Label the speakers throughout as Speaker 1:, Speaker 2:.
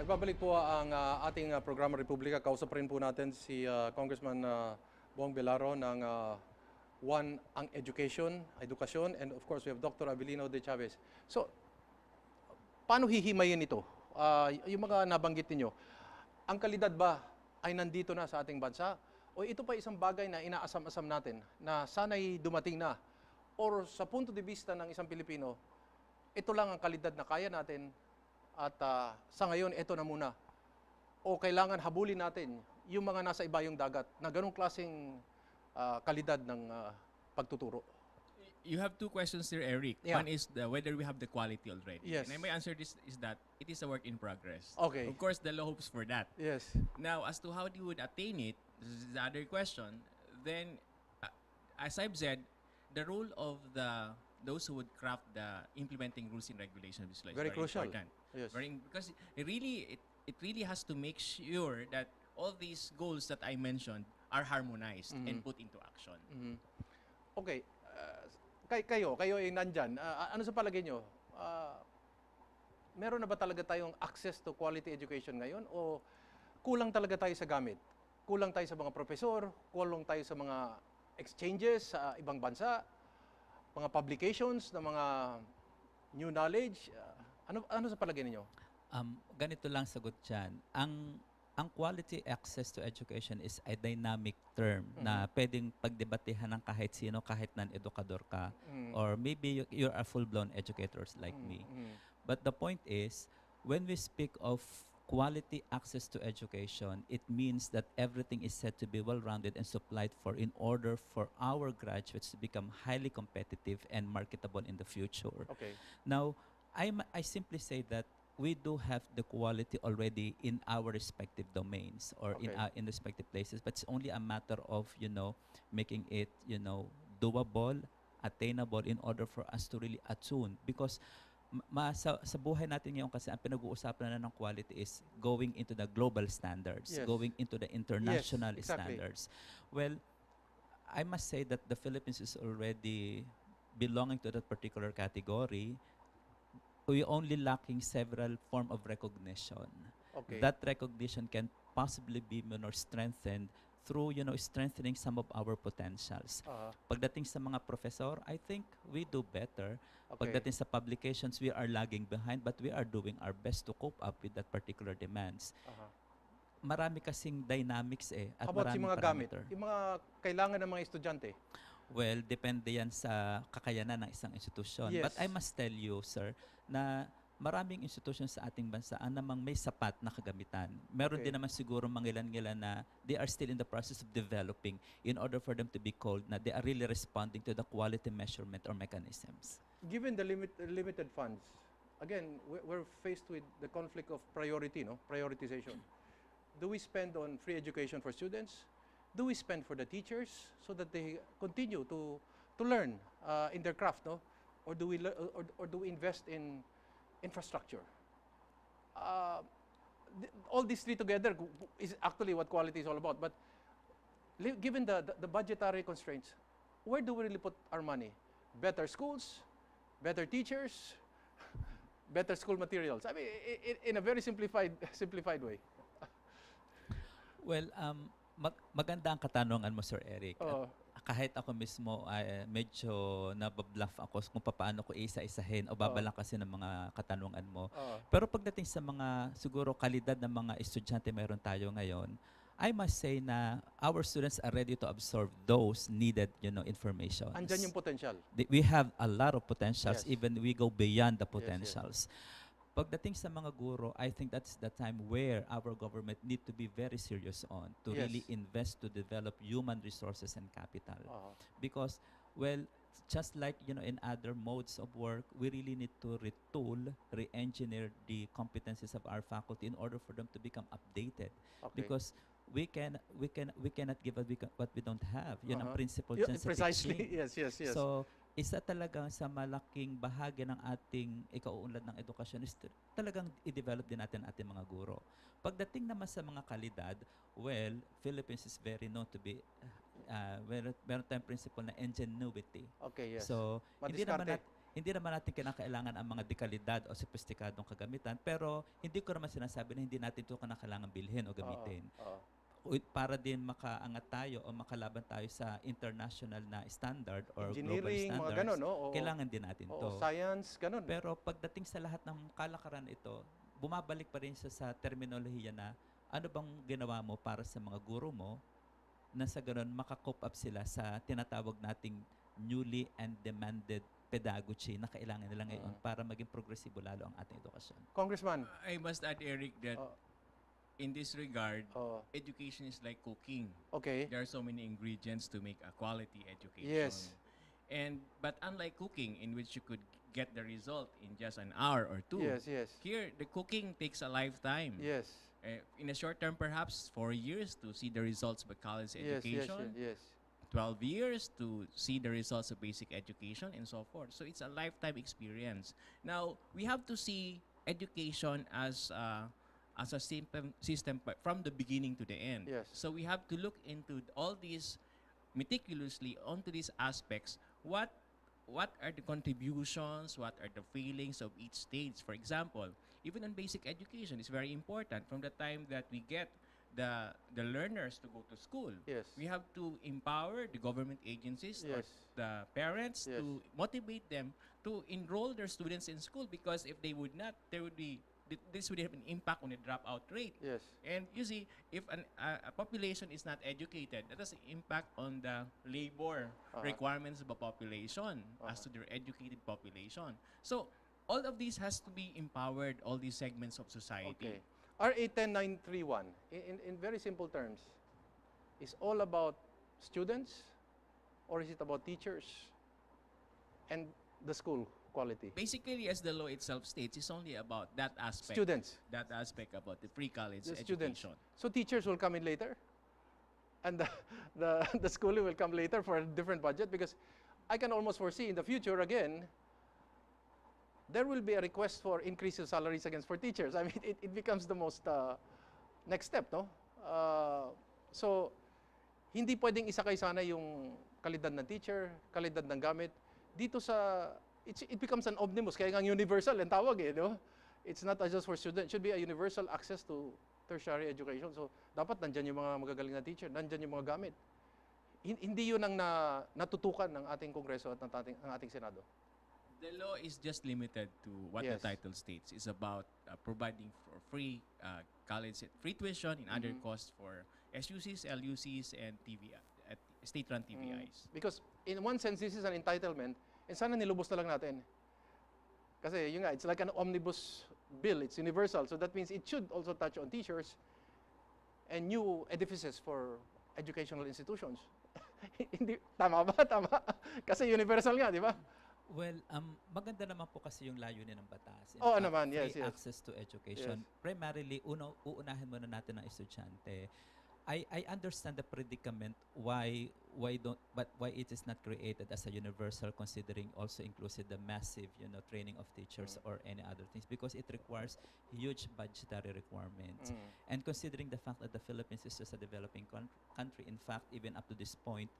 Speaker 1: Nagbabalik po ang ating programa Republika. Kausap rin po natin si Congressman Bong Belaro ng One ang Edukasyon, and of course we have Dr. Abilino de Chavez. So, paano hihimayin ito? Yung mga nabanggit niyo, ang kalidad ba ay nandito na sa ating bansa? O ito pa isang bagay na inaasam-asam natin na sana'y dumating na? Or sa punto de vista ng isang Pilipino, ito lang ang kalidad na kaya natin at sa ngayon, ito na muna. O kailangan habulin natin yung mga nasa ibayong dagat na ganong klaseng kalidad ng pagtuturo.
Speaker 2: You have two questions here, Eric.
Speaker 1: Yeah.
Speaker 2: One is whether we have the quality already.
Speaker 1: Yes.
Speaker 2: And my answer is that it is a work in progress.
Speaker 1: Okay.
Speaker 2: Of course, the law hopes for that.
Speaker 1: Yes.
Speaker 2: Now, as to how you would attain it, this is the other question. Then, as I've said, the role of those who would craft the implementing rules and regulations is
Speaker 1: Very crucial.
Speaker 2: important.
Speaker 1: Yes.
Speaker 2: Because it really has to make sure that all these goals that I mentioned are harmonized and put into action.
Speaker 1: Okay. Kayo ay nandyan. Ano sa palagay nyo? Meron na ba talaga tayong access to quality education ngayon? O kulang talaga tayo sa gamit? Kulang tayo sa mga profesor? Kulang tayo sa mga exchanges sa ibang bansa? Mga publications na mga new knowledge? Ano sa palagay niyo?
Speaker 3: Ganito lang sagot dyan. Ang quality access to education is a dynamic term na pwedeng pagdebatehan ng kahit sino, kahit non-edukador ka. Or maybe you're a full-blown educators like me. But the point is, when we speak of quality access to education, it means that everything is said to be well-rounded and supplied for in order for our graduates to become highly competitive and marketable in the future.
Speaker 1: Okay.
Speaker 3: Now, I simply say that we do have the quality already in our respective domains or
Speaker 1: Okay.
Speaker 3: in respective places, but it's only a matter of, making it, doable, attainable in order for us to really attune. Because sa buhay natin ngayon kasi ang pinag-uusapan na ng quality is going into the global standards,
Speaker 1: Yes.
Speaker 3: going into the international
Speaker 1: Yes, exactly.
Speaker 3: standards. Well, I must say that the Philippines is already belonging to that particular category. We only lacking several form of recognition.
Speaker 1: Okay.
Speaker 3: That recognition can possibly be strengthened through strengthening some of our potentials. Pagdating sa mga professor, I think we do better.
Speaker 1: Okay.
Speaker 3: Pagdating sa publications, we are lagging behind, but we are doing our best to cope up with that particular demands. Marami kasing dynamics at
Speaker 1: How about si
Speaker 3: maraming
Speaker 1: mga gamit?
Speaker 3: parameter.
Speaker 1: Yung mga kailangan ng mga estudyante?
Speaker 3: Well, depende yan sa kakayanan ng isang institusyon.
Speaker 1: Yes.
Speaker 3: But I must tell you, sir, na maraming institusyon sa ating bansa ang namang may sapat na kagamitan. Meron
Speaker 1: Okay.
Speaker 3: din naman siguro mangilan-ngilan na they are still in the process of developing in order for them to be called na they are really responding to the quality measurement or mechanisms.
Speaker 1: Given the limited funds, again, we're faced with the conflict of priority, prioritization. Do we spend on free education for students? Do we spend for the teachers so that they continue to learn in their craft, no? Or do we invest in infrastructure? All these three together is actually what quality is all about. But given the budgetary constraints, where do we really put our money? Better schools, better teachers, better school materials. I mean, in a very simplified way.
Speaker 3: Well, maganda ang katanungan mo, Sir Eric.
Speaker 1: Oo.
Speaker 3: Kahit ako mismo ay medyo nababluff ako kung paano ko isa-isahin o babalang kasi ng mga katanungan mo. Pero pagdating sa mga siguro kalidad ng mga estudyante meron tayo ngayon, I must say na our students are ready to absorb those needed, information.
Speaker 1: Andyan yung potential.
Speaker 3: We have a lot of potentials,
Speaker 1: Yes.
Speaker 3: even we go beyond the
Speaker 1: Yes, yes.
Speaker 3: potentials. Pagdating sa mga guro, I think that's the time where our government need to be very serious on to
Speaker 1: Yes.
Speaker 3: really invest to develop human resources and capital.
Speaker 1: Oo.
Speaker 3: Because, well, just like in other modes of work, we really need to retool, re-engineer the competencies of our faculty in order for them to become updated.
Speaker 1: Okay.
Speaker 3: Because we cannot give what we don't have. Yun ang
Speaker 1: Uh-huh.
Speaker 3: principle
Speaker 1: Yeah,
Speaker 3: dyan sa
Speaker 1: precisely.
Speaker 3: teaching.
Speaker 1: Yes.
Speaker 3: So, isa talaga sa malaking bahagi ng ating ikauunlad ng edukasyon is talagang i-develop din natin ating mga guro. Pagdating naman sa mga kalidad, well, Philippines is very known to be, meron tayong principle na ingenuity.
Speaker 1: Okay, yes.
Speaker 3: So,
Speaker 1: Madiskarte.
Speaker 3: hindi naman natin kinakailangan ang mga dekalidad o sophisticadong kagamitan, pero hindi ko naman sinasabi na hindi natin ito kinakailangan bilhin o gamitin.
Speaker 1: Oo.
Speaker 3: Para din makaangat tayo o makalaban tayo sa international na standard or global
Speaker 1: Engineering, mga
Speaker 3: standards,
Speaker 1: ganun, no? Oo.
Speaker 3: kailangan din natin to.
Speaker 1: Oo, science, ganun.
Speaker 3: Pero pagdating sa lahat ng kalakaran ito, bumabalik pa rin siya sa terminolohiya na ano bang ginawa mo para sa mga guro mo na sa ganun makakope up sila sa tinatawag nating newly and demanded pedagogy na kailangan nila ngayon para maging progresibo lalo ang ating edukasyon.
Speaker 1: Congressman.
Speaker 2: I must add, Eric, that
Speaker 1: Oh.
Speaker 2: in this regard,
Speaker 1: Oh.
Speaker 2: education is like cooking.
Speaker 1: Okay.
Speaker 2: There are so many ingredients to make a quality education.
Speaker 1: Yes.
Speaker 2: But unlike cooking, in which you could get the result in just an hour or two,
Speaker 1: Yes, yes.
Speaker 2: here the cooking takes a lifetime.
Speaker 1: Yes.
Speaker 2: In a short term, perhaps 4 years to see the results of college
Speaker 1: Yes, yes,
Speaker 2: education,
Speaker 1: yes.
Speaker 2: 12 years to see the results of basic education, and so forth. So it's a lifetime experience. Now, we have to see education as a system from the beginning to the end.
Speaker 1: Yes.
Speaker 2: So we have to look into all these meticulously onto these aspects. What are the contributions? What are the feelings of each stage? For example, even on basic education, it's very important from the time that we get the learners to go to school.
Speaker 1: Yes.
Speaker 2: We have to empower the government agencies or
Speaker 1: Yes.
Speaker 2: the parents
Speaker 1: Yes.
Speaker 2: to motivate them to enroll their students in school, because if they would not, this would have an impact on the dropout rate.
Speaker 1: Yes.
Speaker 2: And you see, if a population is not educated, that has an impact on the labor requirements of a population as to their educated population. So all of these has to be empowered, all these segments of society.
Speaker 1: Okay. RA 10931, in very simple terms, is all about students, or is it about teachers and the school quality?
Speaker 2: Basically, as the law itself states, it's only about that aspect.
Speaker 1: Students.
Speaker 2: That aspect about the pre-college
Speaker 1: The students.
Speaker 2: education.
Speaker 1: So teachers will come in later, and the schooling will come later for a different budget, because I can almost foresee in the future again, there will be a request for increase in salaries against for teachers. I mean, it becomes the most next step, no? So, hindi pwedeng isakay sana yung kalidad ng teacher, kalidad ng gamit. Dito sa, it becomes an omnibus, kaya nga universal ang tawag eh, no? It's not just for students. It should be a universal access to tertiary education. So, dapat nandyan yung mga magagaling na teacher, nandyan yung mga gamit. Hindi yun ang natutukan ng ating Kongreso at ng ating Senado.
Speaker 2: The law is just limited to what
Speaker 1: Yes.
Speaker 2: the title states. It's about providing for free college, free tuition and other costs for SUCs, LUCs, and state-run TVIs.
Speaker 1: Because in one sense, this is an entitlement, and sana nilubos na lang natin. Kasi yun nga, it's like an omnibus bill. It's universal. So that means it should also touch on teachers and new edifices for educational institutions. Hindi, tama ba? Tama. Kasi universal nga, di ba?
Speaker 3: Well, maganda naman po kasi yung layunin ng batas. In
Speaker 1: Oo
Speaker 3: fact,
Speaker 1: naman, yes,
Speaker 3: free
Speaker 1: yes.
Speaker 3: access to education.
Speaker 1: Yes.
Speaker 3: Primarily, uunahin muna natin ang estudyante. I understand the predicament why it is not created as a universal, considering also inclusive the massive training of teachers or any other things, because it requires huge budgetary requirements. And considering the fact that the Philippines is just a developing country, in fact, even up to this point,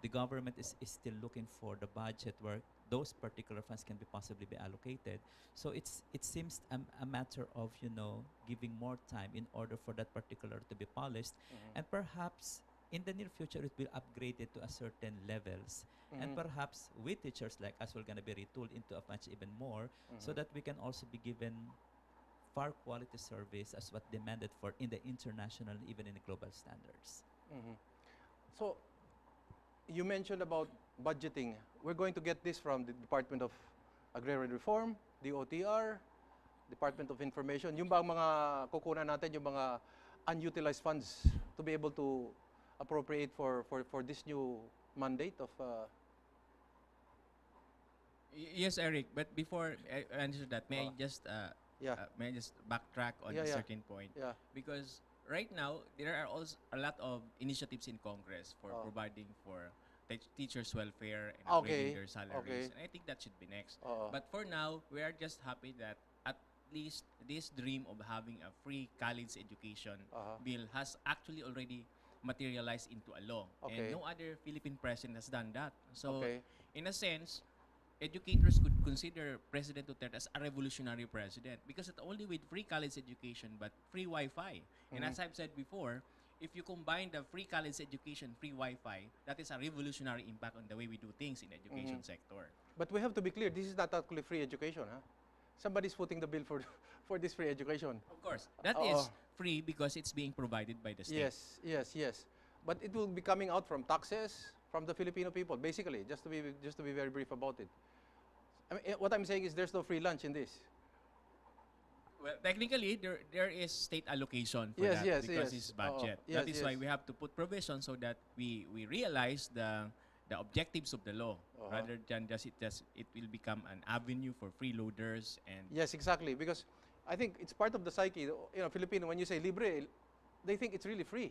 Speaker 3: the government is still looking for the budget where those particular funds can be possibly be allocated. So it seems a matter of giving more time in order for that particular to be polished, and perhaps in the near future it will upgrade it to a certain levels, and perhaps we teachers like us will gonna be retooled into a much even more, so that we can also be given far quality service as what demanded for in the international, even in the global standards.
Speaker 1: So, you mentioned about budgeting. We're going to get this from the Department of Agrarian Reform, the OTR, Department of Information. Yung ba ang mga kukunan natin, yung mga unutilized funds to be able to appropriate for this new mandate of...
Speaker 2: Yes, Eric. But before I answer that, may I just backtrack on a certain point?
Speaker 1: Yeah.
Speaker 2: Because right now there are also a lot of initiatives in Congress for providing for teachers' welfare and upgrading their salaries, and I think that should be next. But for now, we are just happy that at least this dream of having a free college education bill has actually already materialized into a law, and no other Philippine president has done that. So, in a sense, educators could consider President Duterte as a revolutionary president because not only with free college education but free Wi-Fi. And as I've said before, if you combine the free college education, free Wi-Fi, that is a revolutionary impact on the way we do things in the education sector.
Speaker 1: But we have to be clear, this is not actually free education. Huh? Somebody's footing the bill for for this free education.
Speaker 2: Of course, that is free because it's being provided by the state.
Speaker 1: Yes. But it will be coming out from taxes from the Filipino people, basically. Just to be very brief about it. I mean, what I'm saying is there's no free lunch in this.
Speaker 2: Well, technically, there is state allocation for
Speaker 1: Yes,
Speaker 2: that
Speaker 1: yes,
Speaker 2: because
Speaker 1: yes.
Speaker 2: it's budget.
Speaker 1: Yes,
Speaker 2: That is why we have to put provision so that we realize the objectives of the law rather than just it will become an avenue for freeloaders and
Speaker 1: Yes, exactly. Because I think it's part of the psyche. You know, Filipino, when you say libre, they think it's really free.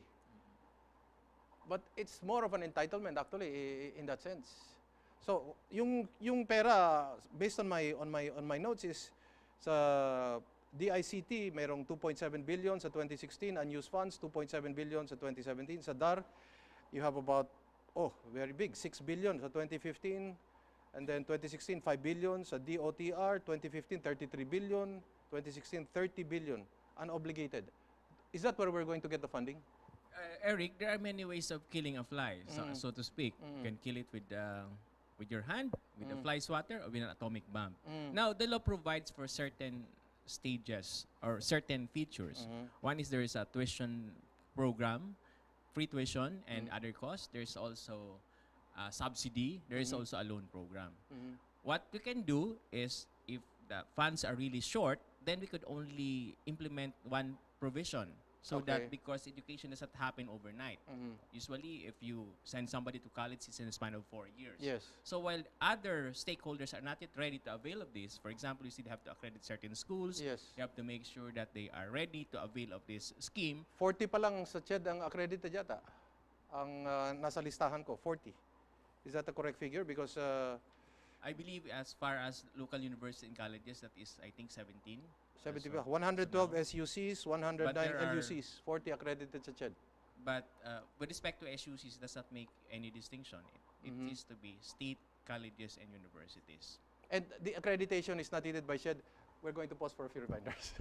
Speaker 1: But it's more of an entitlement actually in that sense. So yung pera based on my notes is sa DICT mayroong 2.7 billion sa 2016, unused funds 2.7 billion sa 2017. Sa DAR you have about very big 6 billion sa 2015, and then 2016 5 billion sa DOTR, 2015 33 billion, 2016 30 billion unobligated. Is that where we're going to get the funding?
Speaker 2: Eric, there are many ways of killing a fly, so to speak. You can kill it with your hand, with a fly swatter, or with an atomic bomb. Now, the law provides for certain stages or certain features. One is there is a tuition program, free tuition and other costs. There's also a subsidy. There is also a loan program. What we can do is, if the funds are really short, then we could only implement one provision. So that because education does not happen overnight. Usually, if you send somebody to college, it's in a span of 4 years.
Speaker 1: Yes.
Speaker 2: So while other stakeholders are not yet ready to avail of this, for example, you still have to accredit certain schools.
Speaker 1: Yes.
Speaker 2: You have to make sure that they are ready to avail of this scheme.
Speaker 1: 40 pa lang sa CHED ang accredited yata. Ang nasa listahan ko, 40. Is that the correct figure? Because
Speaker 2: I believe as far as local universities and colleges, that is, I think, 17.
Speaker 1: 70
Speaker 2: So-
Speaker 1: ba? 112 SUCs, 109
Speaker 2: there are-
Speaker 1: LUCs, 40 accredited sa CHED.
Speaker 2: But with respect to SUCs, does not make any distinction. It is to be state colleges and universities.
Speaker 1: And the accreditation is not needed by CHED. We're going to pause for a few reminders.